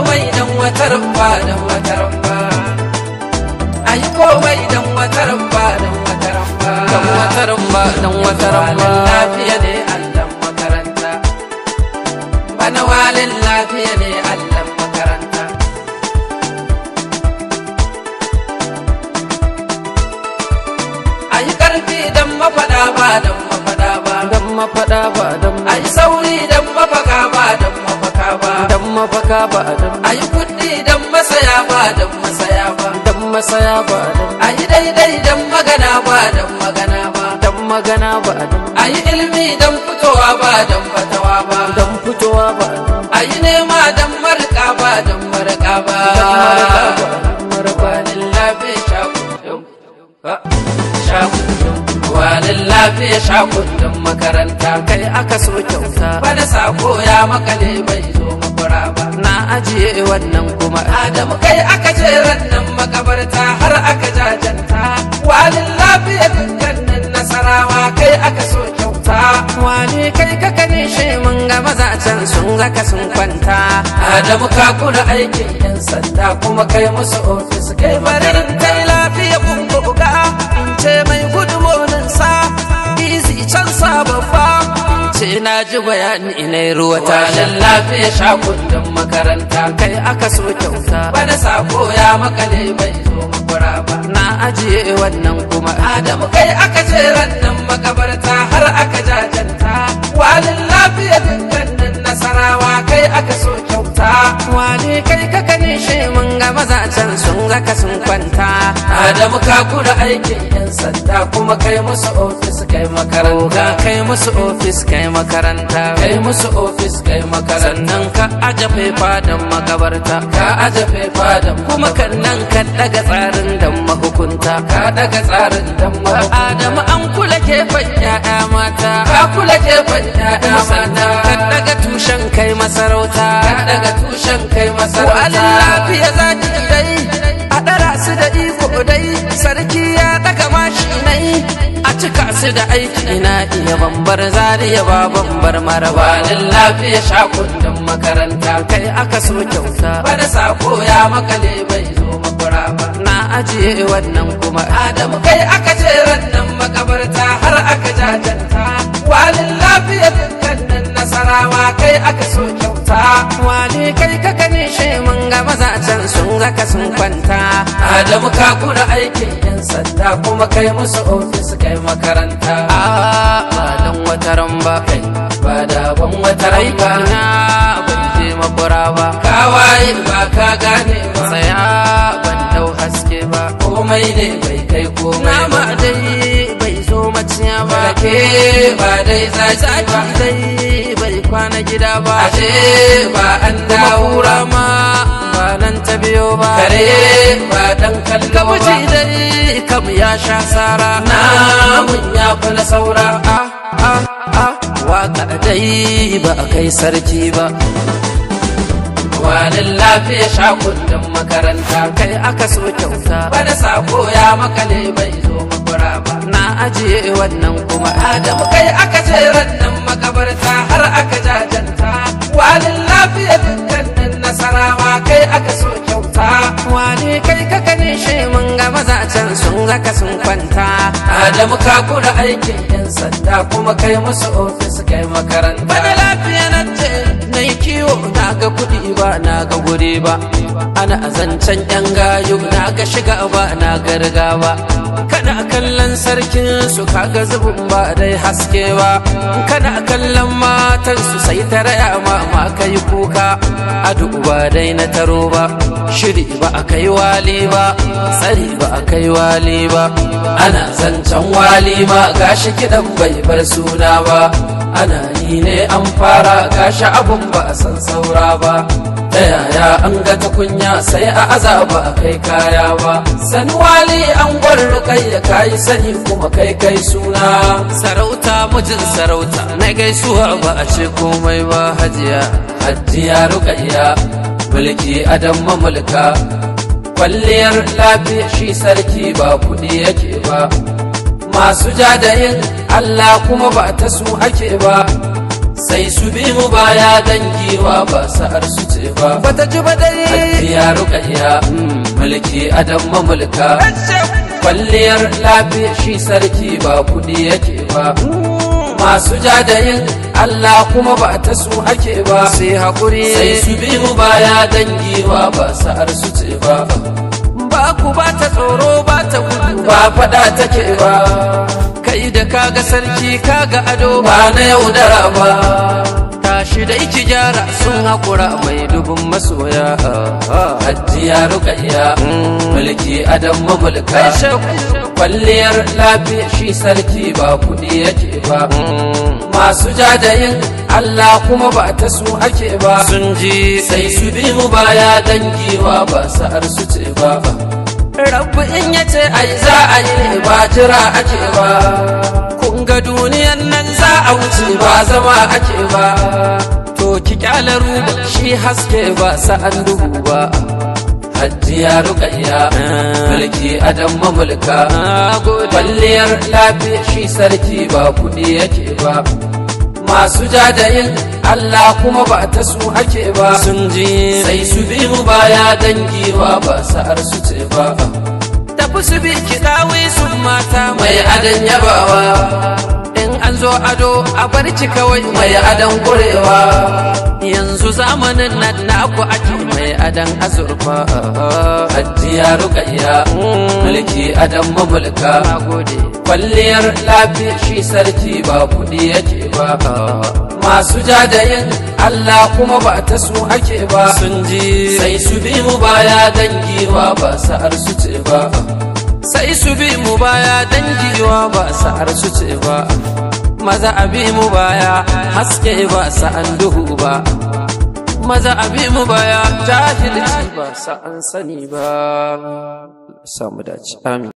komai dan wata rumba dan wata rumba, ayi komai dan wata rumba dan wata rumba, dan wata rumba dan wata rumba. Lafiya ne Allah makaranta, bana walin lafiya ne Allah makaranta. Ayi karfi dan mafaɗa ba dan mafaɗa ba, dan mafaɗa ba dan ayi sauri dan mafaka ba dan mafaka ba, dan mafaka ba dan ayi kuɗi dan masaya ba dan masaya ba, dan masaya ba dan ayi daidai dan magana ba dan magana ba, dan magana ba dan ayi ilmi dan fitowa ba dan fatawa ba, dan fitowa ba dan ayi nema dan marka ba dan marka ba, dan marka ba dan marka. walin lafiya shakundum shakundum, walin lafiya shakundum makaranta. Kai aka so kyauta, Bana sako ya makale bai zo makura ba, na ajiye wannan kuma Adamu kai aka je rannan makabarta har aka jajanta, walin lafiya dukkanin nasarawa kai aka so kyauta. wani kai ka kane shi mun ga maza can sun ga ka sun kwanta. Adamu ka kula aikin yan sanda kuma kai musu ofis kai Barin makaranta. kai lafiya bunga in ce mai gudmonin sa izi can sababba in ce na ji bayani ina ruwa ta Walin lafiya shakundin makaranta, kai aka so kyauta, bana sako ya makale bai zo makura ba. na ajiye wannan kuma Adamu kai aka je rannan makabarta har aka jajanta, walin lafiya dukkanin nasarawa kai aka so kyauta. wani kai ka kane shi mun ga maza can sun ga ka sun kwanta. Adamu ka kula aikin yan sanda kuma kai musu ofis kai Oga makaranta, kai musu ofis kai makaranta, kai musu ofis kai makaranta, sannan ka aje fefa don magabarta, ka aje fefa da kuma kan nan ka daga tsarin dan mahukunta. ka daga tsarin dan mahukunta. Adamu an kula gefen ya'ya mata, Ka kula gefen ya'ya kuma sannan ka mata, daga tushen kai masarauta. ka daga tushen kai Walin masarauta. lafiya za ki dai a ɗara su da iko dai, sarki ya daga mashi nai a cika su da aiki na iya bambar zariya ba bambar maraba. Walin lafiya shakundin makaranta, Kai aka so kyauta, bana sako ya makale bai zo makura ba. na ajiye wannan kuma Adamu kai aka je rannan makabarta har aka jajanta, walin lafiya dukkanin nasarawa kai aka so kyauta. wani kai ka gane shi mun ga maza can sun ga ka sun kwanta. Adamu ka kula aikin yan sanda kuma kai musu ofis kai makaranta, Ba dan wata ramba kai ba da ban wata rai ba. na ban je makura ba, Kawaye ba ka gane ba, tsaya ban dau haske ba, komai ne bai kai komai nama ba. dai bai zo maciya ba, Rake ba dai zaki zaki ba, dai bai kwana gida ba, ashe ba an kuma dawo kura ba, ma ba nan ta biyo ba, kare ba dan kallo kabuci ba. dai kam ya sha sara. Namun ya fi na saura, Waka dai ba a kai sarki ba, walin lafiya shakundin makaranta, kai aka so kyauta, bana sako ya makale bai zo makura ba. na ajiye wannan kuma Adamu kai aka je rannan makabarta har aka jajanta, walin lafiya dukkanin nasarawa kai aka so kyauta. wani kai ka kane shi mun ga maza can sun ga ka sun kwanta. Adamu ka kula aikin yan sanda kuma kai musu ofis kai makaranta, Bana lafiya na ce na yi kiwo na ga kuɗi ba na ga guri ba, ana zancen yan gayu na ga shiga ba na ga riga ba, kana kallon sarkin su kaga zubin ba dai haske ba, kana kallon matan su sai ta raya ma kai kuka, adu ba dai na taro ba, shiri ba a kai wali ba, tsari ba a kai wali ba, ana zancen wali ma gashi kiɗan bai bar suna ba, ana yi ne an fara gashi abun ba a san saura ba. Ta yaya an ga tukunya sai a azaba a kai kaya ba, sani wali an gwarru kai ya kayi sani kuma kai kai suna. sarauta mijin sarauta na gaisuwa ba a ce komai ba hajiya. Hajiya Rukayya mulki adam mamulka, kwalliyar lafiya shi sarki ba kuɗi yake ba, masu jadayin Allah kuma ba ta su ake ba, sai su bi mu baya dangiwa ba sa'ar su ce ba. bata ji ba dai Hajiya Rukayya mulki adam mamulka, kwalliyar lafiya shi sarki ba kudi yake ba. Masu jadayin Allah kuma ba ta su ake ba, sai haƙuri sai su bi mu baya dangiwa ba sa'ar su ce ba. ba ku ba ta tsoro ba ta gudu Ba faɗa take ba, kai da kaga sarki kaga ado ba na yaudara ba. tashi da iki gyara sun haƙura mai dubun masoya Hajiya Rukayya mulki adam mamulka, kwalliyar lafiya shi sarki ba kudi yake ba. Masu jadayin Allah kuma ba ta su ake ba, sun ji sai su bi mu baya dangiwa ba sa'ar su ce ba. rabu in yace ai Za a yi ba jira ake ba, kun ga duniyan nan za a wuce ba zama ake ba. to ki kyala ruba shi haske ba sa'an duhu ba Hajiya Rukayya mulki adam mamulka, gode kwalliyar lafiya shi sarki ba kudi yake ba. Masu jadayin Allah kuma ba ta su ake ba, sun ji sai su bi mu baya dangiwa ba sa'ar su ce ba. tafi su bi ki dawi sun mata Mai adan yabawa, in an zo ado a barci kawai mai adan kurewa, yanzu zamanin nan naku ake mai adan azurfa Hajiya Rukayya mulki adam mamulka, gode kwalliyar lafiya shi sarki ba kudi yake ba. Masu jadayin Allah kuma ba ta su ake ba, sun ji sai su bi mu baya dangiwa ba sa'ar su ce ba. sai su bi mu baya dangiwa ba sa'ar su ce ba maza a bi mu baya haske ba sa'an duhu ba maza a bi mu baya jahilci ba sa'an sani ba samu dace amin